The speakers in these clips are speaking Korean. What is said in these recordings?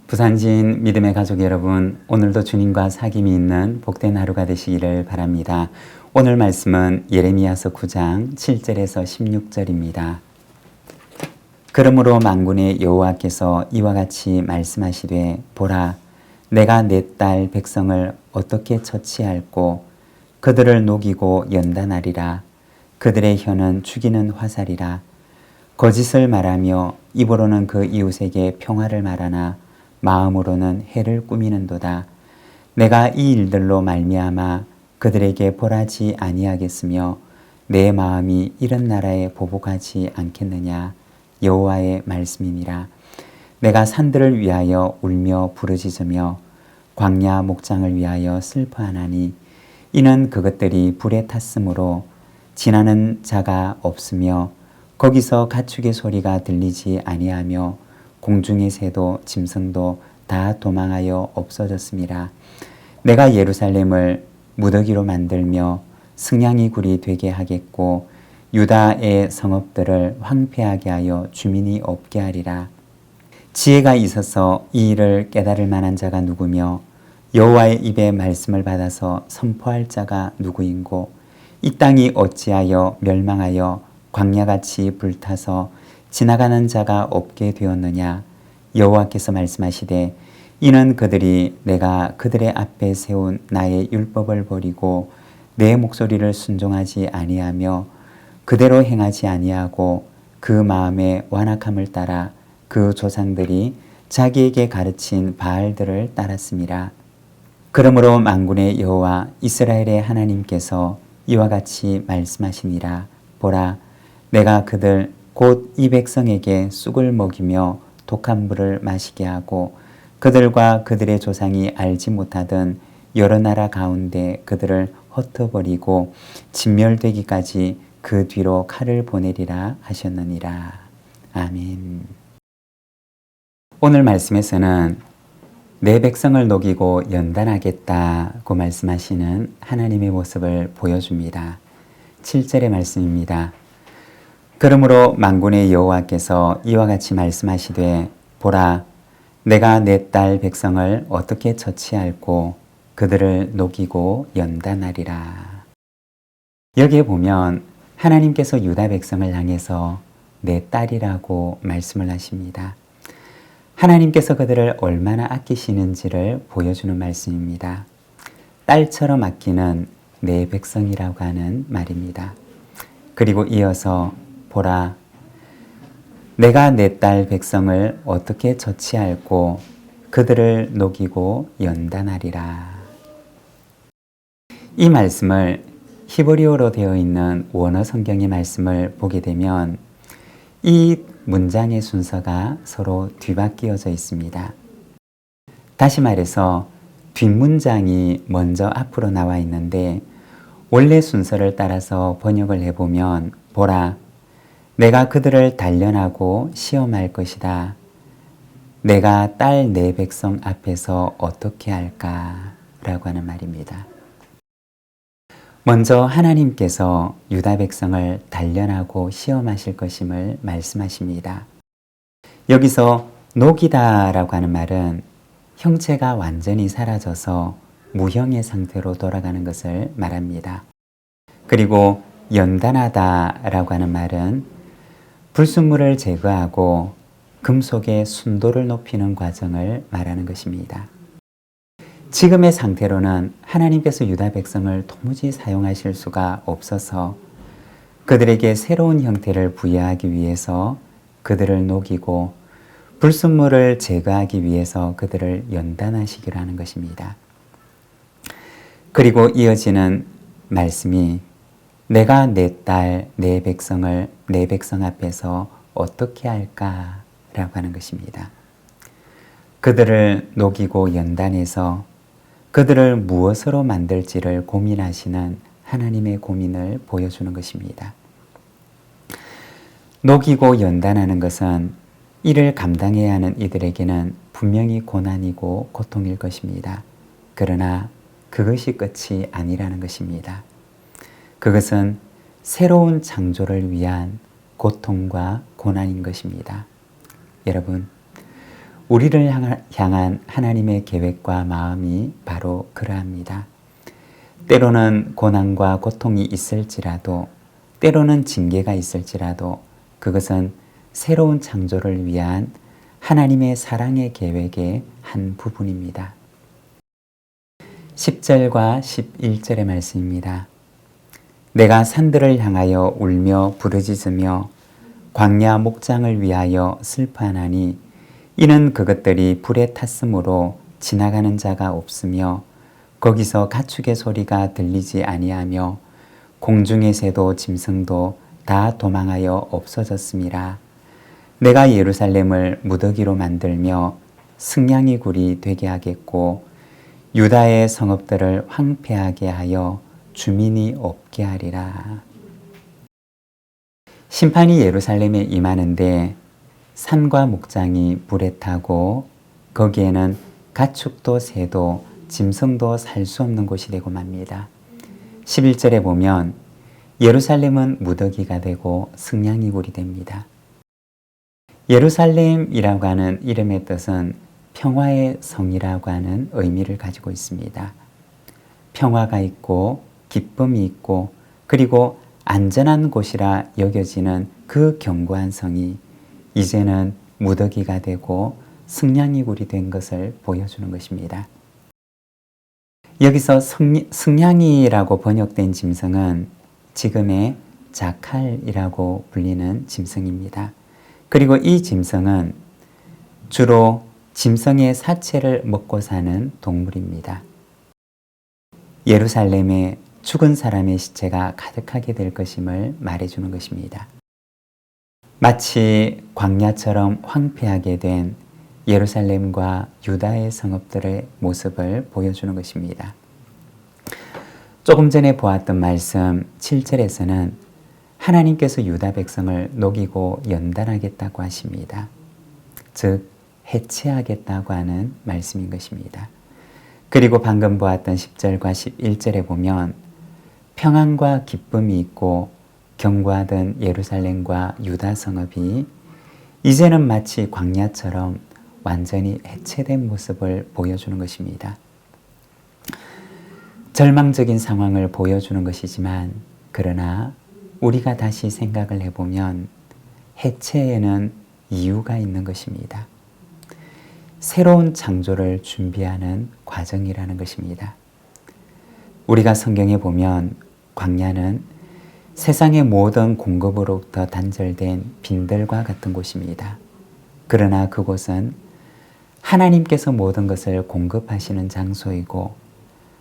부산진 믿음의 가족 여러분, 오늘도 주님과 사귐이 있는 복된 하루가 되시기를 바랍니다. 오늘 말씀은 예레미야서 9장 7절에서 16절입니다. 그러므로 만군의 여호와께서 이와 같이 말씀하시되 보라, 내가 내 딸 백성을 어떻게 처치할꼬 그들을 녹이고 연단하리라. 그들의 혀는 죽이는 화살이라. 거짓을 말하며 입으로는 그 이웃에게 평화를 말하나 마음으로는 해를 꾸미는도다. 내가 이 일들로 말미암아 그들에게 벌하지 아니하겠으며 내 마음이 이런 나라에 보복하지 않겠느냐. 여호와의 말씀이니라. 내가 산들을 위하여 울며 부르짖으며 광야 목장을 위하여 슬퍼하나니 이는 그것들이 불에 탔으므로 지나는 자가 없으며 거기서 가축의 소리가 들리지 아니하며 공중의 새도 짐승도 다 도망하여 없어졌음이라. 내가 예루살렘을 무더기로 만들며 승냥이 굴이 되게 하겠고 유다의 성읍들을 황폐하게 하여 주민이 없게 하리라. 지혜가 있어서 이 일을 깨달을 만한 자가 누구며 여호와의 입의 말씀을 받아서 선포할 자가 누구인고 이 땅이 어찌하여 멸망하여 광야같이 불타서 지나가는 자가 없게 되었느냐. 여호와께서 말씀하시되 이는 그들이 내가 그들의 앞에 세운 나의 율법을 버리고 내 목소리를 순종하지 아니하며 그대로 행하지 아니하고 그 마음의 완악함을 따라 그 조상들이 자기에게 가르친 바알들을 따랐음이라. 그러므로 만군의 여호와 이스라엘의 하나님께서 이와 같이 말씀하시니라. 보라, 내가 그들 곧 이 백성에게 쑥을 먹이며 독한 물을 마시게 하고 그들과 그들의 조상이 알지 못하던 여러 나라 가운데 그들을 흩어버리고 진멸되기까지 그 뒤로 칼을 보내리라 하셨느니라. 아멘. 오늘 말씀에서는 내 백성을 녹이고 연단하겠다고 말씀하시는 하나님의 모습을 보여줍니다. 7절의 말씀입니다. 그러므로 만군의 여호와께서 이와 같이 말씀하시되 보라, 내가 내 딸 백성을 어떻게 처치할꼬 그들을 녹이고 연단하리라. 여기에 보면 하나님께서 유다 백성을 향해서 내 딸이라고 말씀을 하십니다. 하나님께서 그들을 얼마나 아끼시는지를 보여주는 말씀입니다. 딸처럼 아끼는 내 백성이라고 하는 말입니다. 그리고 이어서 보라, 내가 내 딸 백성을 어떻게 처치할꼬 그들을 녹이고 연단하리라. 이 말씀을 히브리어로 되어 있는 원어 성경의 말씀을 보게 되면 이 문장의 순서가 서로 뒤바뀌어져 있습니다. 다시 말해서 뒷문장이 먼저 앞으로 나와 있는데 원래 순서를 따라서 번역을 해보면 보라, 내가 그들을 단련하고 시험할 것이다. 내가 딸 내 백성 앞에서 어떻게 할까? 라고 하는 말입니다. 먼저 하나님께서 유다 백성을 단련하고 시험하실 것임을 말씀하십니다. 여기서 녹이다 라고 하는 말은 형체가 완전히 사라져서 무형의 상태로 돌아가는 것을 말합니다. 그리고 연단하다 라고 하는 말은 불순물을 제거하고 금속의 순도를 높이는 과정을 말하는 것입니다. 지금의 상태로는 하나님께서 유다 백성을 도무지 사용하실 수가 없어서 그들에게 새로운 형태를 부여하기 위해서 그들을 녹이고 불순물을 제거하기 위해서 그들을 연단하시기로 하는 것입니다. 그리고 이어지는 말씀이 내가 내 딸, 내 백성을 내 백성 앞에서 어떻게 할까? 라고 하는 것입니다. 그들을 녹이고 연단해서 그들을 무엇으로 만들지를 고민하시는 하나님의 고민을 보여주는 것입니다. 녹이고 연단하는 것은 이를 감당해야 하는 이들에게는 분명히 고난이고 고통일 것입니다. 그러나 그것이 끝이 아니라는 것입니다. 그것은 새로운 창조를 위한 고통과 고난인 것입니다. 여러분, 우리를 향한 하나님의 계획과 마음이 바로 그러합니다. 때로는 고난과 고통이 있을지라도, 때로는 징계가 있을지라도 그것은 새로운 창조를 위한 하나님의 사랑의 계획의 한 부분입니다. 10절과 11절의 말씀입니다. 내가 산들을 향하여 울며 부르짖으며 광야 목장을 위하여 슬퍼하나니 이는 그것들이 불에 탔으므로 지나가는 자가 없으며 거기서 가축의 소리가 들리지 아니하며 공중의 새도 짐승도 다 도망하여 없어졌음이라. 내가 예루살렘을 무더기로 만들며 승냥이 굴이 되게 하겠고 유다의 성읍들을 황폐하게 하여 주민이 없게 하리라. 심판이 예루살렘에 임하는데 산과 목장이 불에 타고 거기에는 가축도 새도 짐승도 살 수 없는 곳이 되고 맙니다. 11절에 보면 예루살렘은 무더기가 되고 승냥이 굴이 됩니다. 예루살렘이라고 하는 이름의 뜻은 평화의 성이라고 하는 의미를 가지고 있습니다. 평화가 있고 기쁨이 있고 그리고 안전한 곳이라 여겨지는 그 견고한 성이 이제는 무더기가 되고 승냥이 굴이 된 것을 보여주는 것입니다. 여기서 승냥이라고 번역된 짐승은 지금의 자칼이라고 불리는 짐승입니다. 그리고 이 짐승은 주로 짐승의 사체를 먹고 사는 동물입니다. 예루살렘에 죽은 사람의 시체가 가득하게 될 것임을 말해주는 것입니다. 마치 광야처럼 황폐하게 된 예루살렘과 유다의 성읍들의 모습을 보여주는 것입니다. 조금 전에 보았던 말씀 7절에서는 하나님께서 유다 백성을 녹이고 연단하겠다고 하십니다. 즉 해체하겠다고 하는 말씀인 것입니다. 그리고 방금 보았던 10절과 11절에 보면 평안과 기쁨이 있고 견고하던 예루살렘과 유다 성읍이 이제는 마치 광야처럼 완전히 해체된 모습을 보여주는 것입니다. 절망적인 상황을 보여주는 것이지만 그러나 우리가 다시 생각을 해보면 해체에는 이유가 있는 것입니다. 새로운 창조를 준비하는 과정이라는 것입니다. 우리가 성경에 보면 광야는 세상의 모든 공급으로부터 단절된 빈들과 같은 곳입니다. 그러나 그곳은 하나님께서 모든 것을 공급하시는 장소이고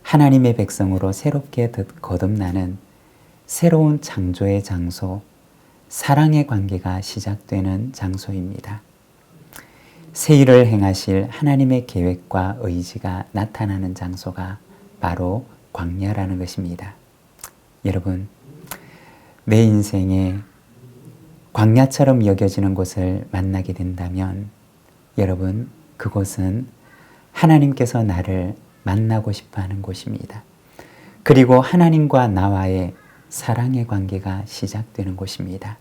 하나님의 백성으로 새롭게 거듭나는 새로운 창조의 장소, 사랑의 관계가 시작되는 장소입니다. 새 일을 행하실 하나님의 계획과 의지가 나타나는 장소가 바로 광야라는 것입니다. 여러분, 내 인생에 광야처럼 여겨지는 곳을 만나게 된다면 여러분, 그곳은 하나님께서 나를 만나고 싶어 하는 곳입니다. 그리고 하나님과 나와의 사랑의 관계가 시작되는 곳입니다.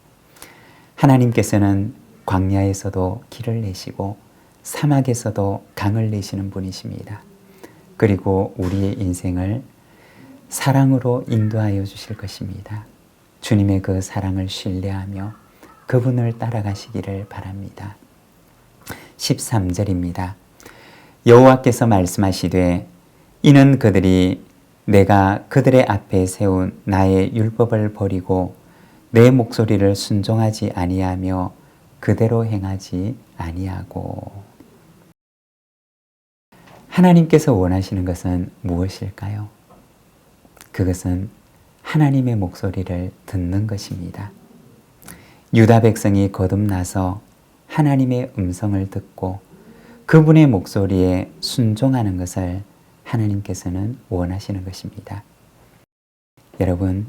하나님께서는 광야에서도 길을 내시고 사막에서도 강을 내시는 분이십니다. 그리고 우리의 인생을 사랑으로 인도하여 주실 것입니다. 주님의 그 사랑을 신뢰하며 그분을 따라가시기를 바랍니다. 13절입니다. 여호와께서 말씀하시되 이는 그들이 내가 그들의 앞에 세운 나의 율법을 버리고 내 목소리를 순종하지 아니하며 그대로 행하지 아니하고. 하나님께서 원하시는 것은 무엇일까요? 그것은 하나님의 목소리를 듣는 것입니다. 유다 백성이 거듭나서 하나님의 음성을 듣고 그분의 목소리에 순종하는 것을 하나님께서는 원하시는 것입니다. 여러분,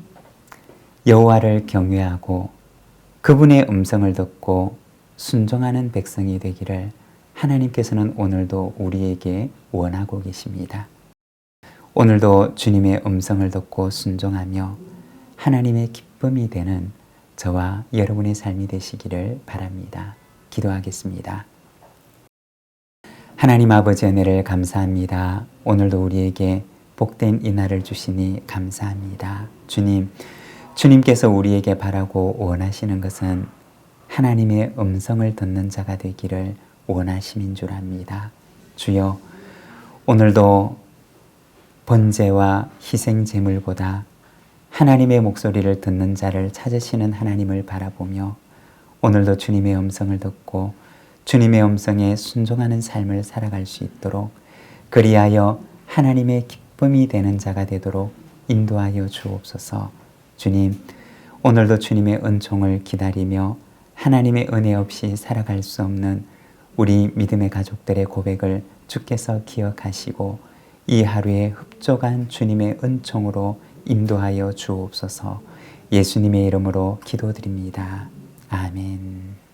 여호와를 경외하고 그분의 음성을 듣고 순종하는 백성이 되기를 하나님께서는 오늘도 우리에게 원하고 계십니다. 오늘도 주님의 음성을 듣고 순종하며 하나님의 기쁨이 되는 저와 여러분의 삶이 되시기를 바랍니다. 기도하겠습니다. 하나님 아버지 은혜를 감사합니다. 오늘도 우리에게 복된 이 날을 주시니 감사합니다. 주님, 주님께서 우리에게 바라고 원하시는 것은 하나님의 음성을 듣는 자가 되기를 원하심인 줄 압니다. 주여, 오늘도 번제와 희생 제물보다 하나님의 목소리를 듣는 자를 찾으시는 하나님을 바라보며 오늘도 주님의 음성을 듣고 주님의 음성에 순종하는 삶을 살아갈 수 있도록, 그리하여 하나님의 기쁨이 되는 자가 되도록 인도하여 주옵소서. 주님, 오늘도 주님의 은총을 기다리며 하나님의 은혜 없이 살아갈 수 없는 우리 믿음의 가족들의 고백을 주께서 기억하시고 이 하루에 흡족한 주님의 은총으로 인도하여 주옵소서. 예수님의 이름으로 기도드립니다. 아멘.